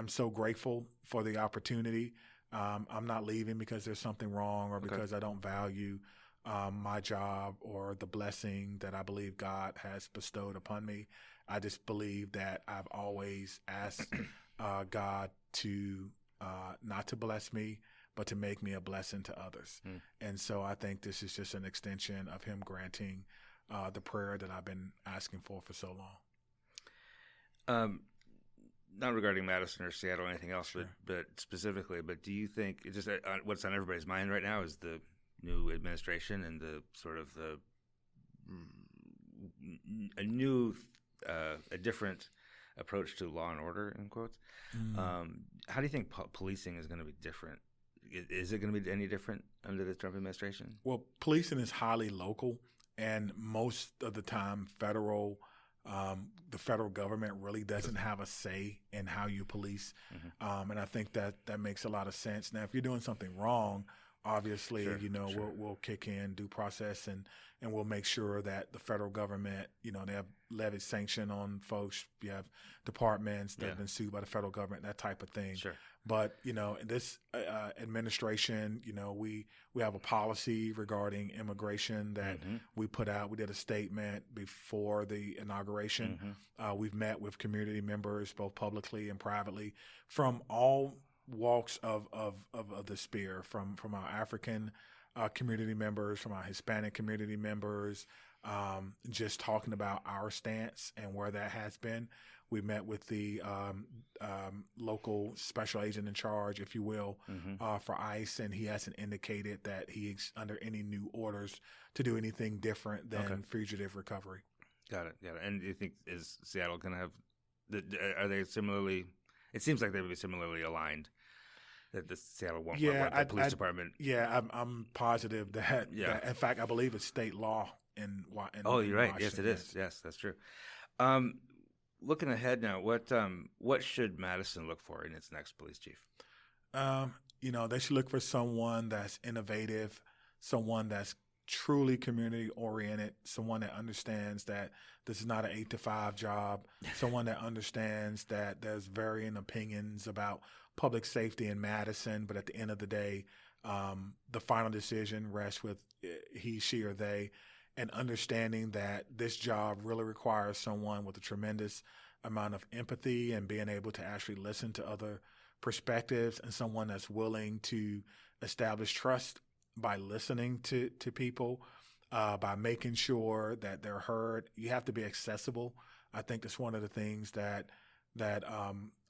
so grateful for the opportunity. I'm not leaving because there's something wrong or because I don't value my job or the blessing that I believe God has bestowed upon me. I just believe that I've always asked God to not to bless me, but to make me a blessing to others. And so I think this is just an extension of him granting the prayer that I've been asking for so long. Not regarding Madison or Seattle or anything else, Sure. but specifically, but do you think it's just what's on everybody's mind right now is the new administration and the sort of a different approach to law and order, in quotes. How do you think policing is going to be different? Is it going to be any different under the Trump administration? Well, policing is highly local, and most of the time federal The federal government really doesn't have a say in how you police, and I think that makes a lot of sense. Now, if you're doing something wrong, obviously, Sure. we'll kick in due process and we'll make sure that the federal government, they have levied sanction on folks. You have departments that have been sued by the federal government, that type of thing. Sure. But, in this administration, we have a policy regarding immigration that we put out. We did a statement before the inauguration. We've met with community members, both publicly and privately, from all walks of the sphere, from our African community members, from our Hispanic community members, just talking about our stance and where that has been. We met with the local special agent in charge, if you will, for ICE, and he hasn't indicated that he's under any new orders to do anything different than fugitive recovery. Got it. And do you think, is Seattle going to have, are they similarly, it seems like they would be similarly aligned, that the Seattle won't want the police department. Yeah, I'm positive that, in fact, I believe it's state law in Oh, you're right. Washington. Yes, it is. Yes, that's true. Looking ahead now, what should Madison look for in its next police chief? They should look for someone that's innovative, someone that's truly community oriented, someone that understands that this is not an 8-to-5 job, someone that understands that there's varying opinions about public safety in Madison, but at the end of the day, the final decision rests with he, she, or they, and understanding that this job really requires someone with a tremendous amount of empathy and being able to actually listen to other perspectives, and someone that's willing to establish trust by listening to people, by making sure that they're heard. You have to be accessible. I think that's one of the things that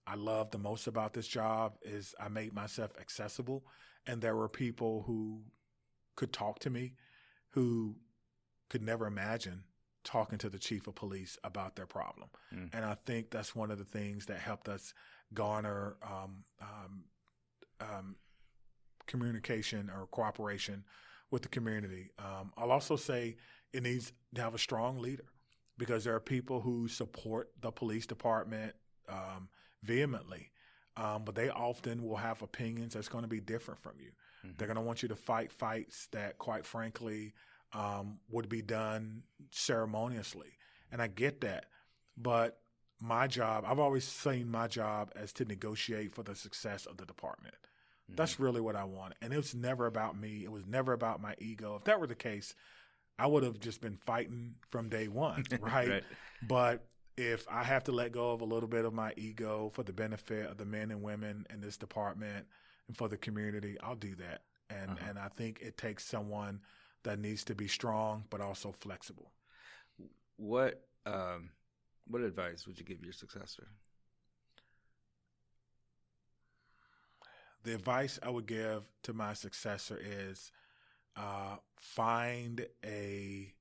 I love the most about this job is I made myself accessible, and there were people who could talk to me who could never imagine talking to the chief of police about their problem. And I think that's one of the things that helped us garner communication or cooperation with the community. I'll also say it needs to have a strong leader, because there are people who support the police department vehemently, but they often will have opinions that's going to be different from you. They're going to want you to fight fights that, quite frankly, would be done ceremoniously. And I get that. But my job, I've always seen my job as to negotiate for the success of the department. That's really what I want. And it was never about me. It was never about my ego. If that were the case, I would have just been fighting from day one, right? But if I have to let go of a little bit of my ego for the benefit of the men and women in this department and for the community, I'll do that. And I think it takes someone that needs to be strong but also flexible. What advice would you give your successor? The advice I would give to my successor is find a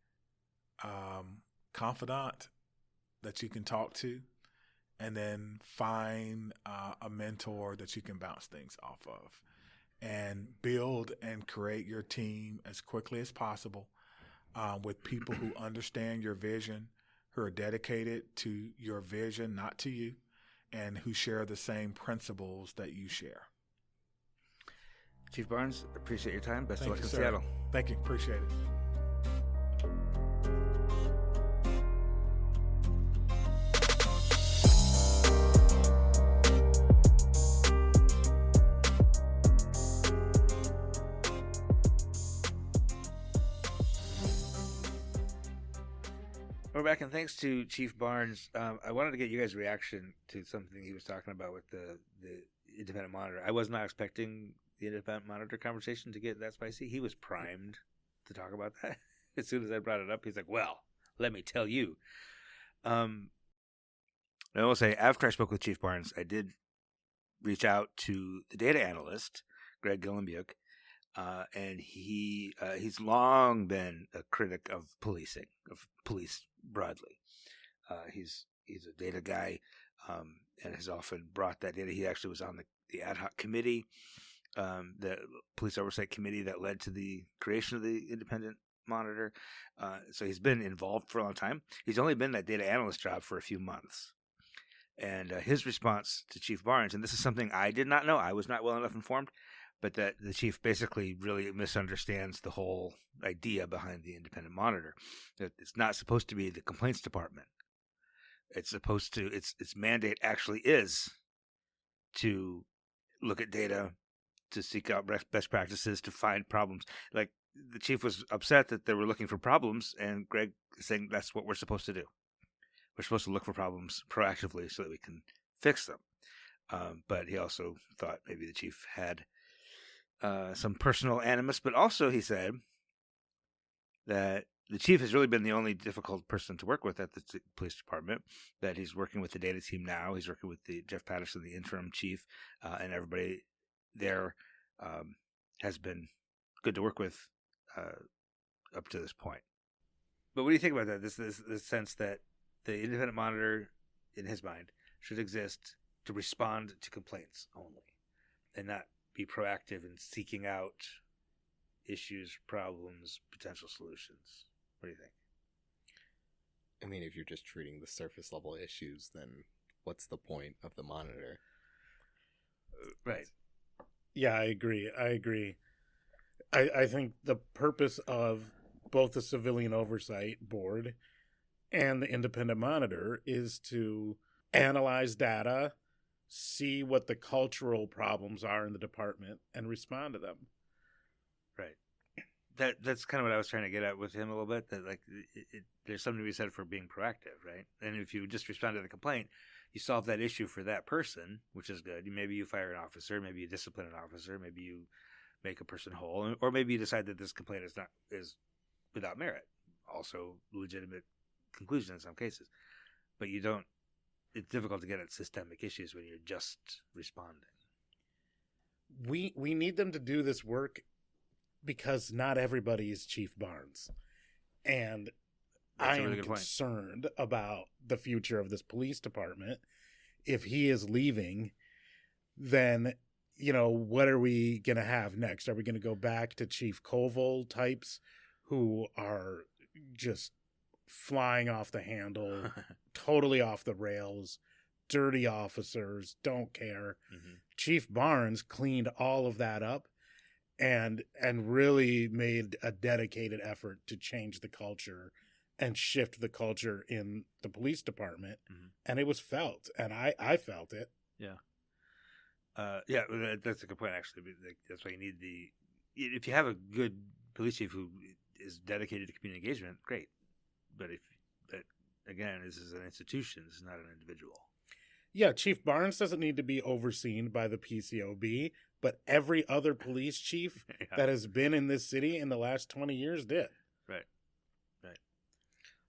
confidant that you can talk to, and then find a mentor that you can bounce things off of, and build and create your team as quickly as possible with people who understand your vision, who are dedicated to your vision, not to you, and who share the same principles that you share. Chief Barnes, appreciate your time. Best of luck in sir. Seattle. Thank you. Appreciate it. We're back, and thanks to Chief Barnes. I wanted to get you guys' reaction to something he was talking about with the Independent Monitor. I was not expecting the Independent Monitor conversation to get that spicy. He was primed to talk about that. As soon as I brought it up, he's like, well, let me tell you. I will say, after I spoke with Chief Barnes, I did reach out to the data analyst, Greg Gillenbuch, and he's long been a critic of policing, of police broadly. He's a data guy, and has often brought that data. He actually was on the ad hoc committee, the police oversight committee that led to the creation of the Independent monitor. So he's been involved for a long time. He's only been in that data analyst job for a few months. And his response to Chief Barnes, and this is something I did not know, I was not well enough informed, but that the chief basically really misunderstands the whole idea behind the independent monitor. That it's not supposed to be the complaints department. It's supposed to, its mandate actually is to look at data, to seek out best practices, to find problems. Like, the chief was upset that they were looking for problems, and Greg is saying that's what we're supposed to do. We're supposed to look for problems proactively so that we can fix them. But he also thought maybe the chief had some personal animus. But also he said that the chief has really been the only difficult person to work with at the police department, that he's working with the data team now. He's working with Jeff Patterson, the interim chief, and everybody there has been good to work with up to this point. But what do you think about that? This sense that the independent monitor, in his mind, should exist to respond to complaints only, and not be proactive in seeking out issues, problems, potential solutions. What do you think? I mean, if you're just treating the surface level issues, then what's the point of the monitor? Right. Yeah, I agree. I think the purpose of both the Civilian Oversight Board and the Independent Monitor is to analyze data, see what the cultural problems are in the department, and respond to them. Right. That's kind of what I was trying to get at with him a little bit. That, like, there's something to be said for being proactive, right? And if you just respond to the complaint, you solve that issue for that person, which is good. Maybe you fire an officer, maybe you discipline an officer, maybe you make a person whole, or maybe you decide that this complaint is without merit. Also, legitimate conclusion in some cases. But you don't. It's difficult to get at systemic issues when you're just responding. We need them to do this work because not everybody is Chief Barnes. And That's I a really am good point. concerned about the future of this police department. If he is leaving, then, what are we going to have next? Are we going to go back to Chief Koval types who are just flying off the handle, totally off the rails, dirty officers, don't care? Mm-hmm. Chief Barnes cleaned all of that up and really made a dedicated effort to change the culture and shift the culture in the police department. Mm-hmm. And it was felt, and I felt it. Yeah. That's a good point, actually. That's why you need if you have a good police chief who is dedicated to community engagement, great. But again, this is an institution. This is not an individual. Yeah, Chief Barnes doesn't need to be overseen by the PCOB, but every other police chief that has been in this city in the last 20 years did. Right.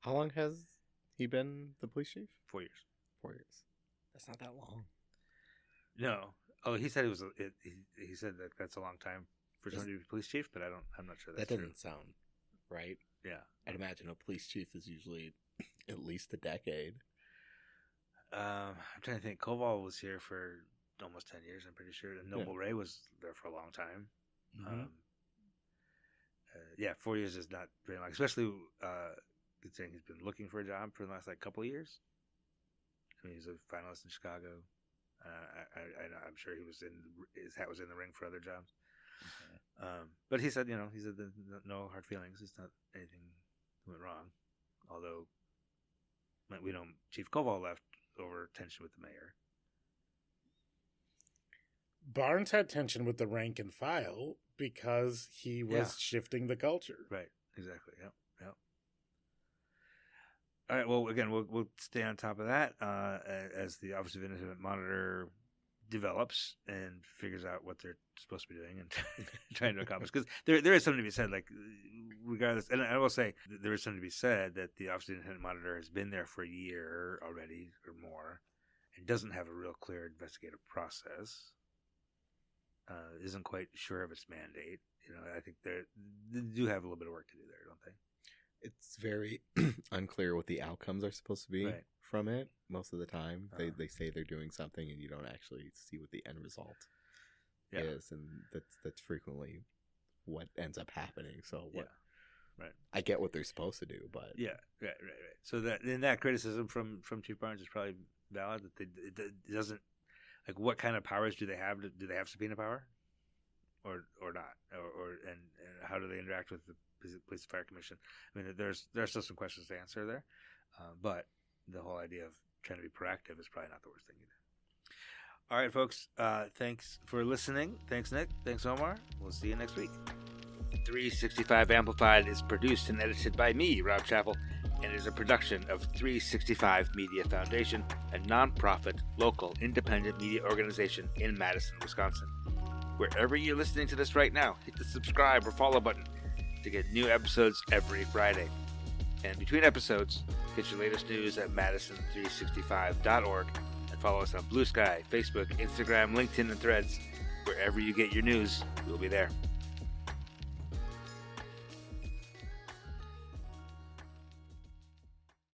How long has he been the police chief? 4 years. 4 years. That's not that long. No. Oh, he said he said that that's a long time for somebody to be police chief, but I'm not sure that's that true. doesn't sound right. Yeah. I'd imagine a police chief is usually at least a decade. I'm trying to think. Koval was here for almost 10 years, I'm pretty sure. And Noble Ray was there for a long time. Mm-hmm. 4 years is not very long, especially considering he's been looking for a job for the last couple of years. I mean, he's a finalist in Chicago. I'm sure his hat was in the ring for other jobs. Okay. But he said, no hard feelings. It's not anything went wrong. Although we know Chief Koval left over tension with the mayor. Barnes had tension with the rank and file because he was shifting the culture. Right. Exactly. Yep. All right. Well, again, we'll stay on top of that as the Office of Independent Monitor develops and figures out what they're supposed to be doing and trying to accomplish. Because there is something to be said, like, regardless, and I will say there is something to be said that the Office of Independent Monitor has been there for a year already or more and doesn't have a real clear investigative process. Isn't quite sure of its mandate. I think they do have a little bit of work to do there, don't they? It's very unclear what the outcomes are supposed to be from it most of the time. They say they're doing something and you don't actually see what the end result is, and that's frequently what ends up happening. So Right. I get what they're supposed to do, but Yeah, right. So that criticism from Chief Barnes is probably valid. That it doesn't, like, what kind of powers do they have? Do they have subpoena power, or not, and how do they interact with the Police and Fire Commission? I mean, there's still some questions to answer there, but the whole idea of trying to be proactive is probably not the worst thing either. All right, folks. Thanks for listening. Thanks, Nick. Thanks, Omar. We'll see you next week. 365 Amplified is produced and edited by me, Rob Chappell, and is a production of 365 Media Foundation, a nonprofit, local, independent media organization in Madison, Wisconsin. Wherever you're listening to this right now, hit the subscribe or follow button to get new episodes every Friday. And between episodes, get your latest news at madison365.org and follow us on Blue Sky, Facebook, Instagram, LinkedIn, and Threads. Wherever you get your news, we'll be there.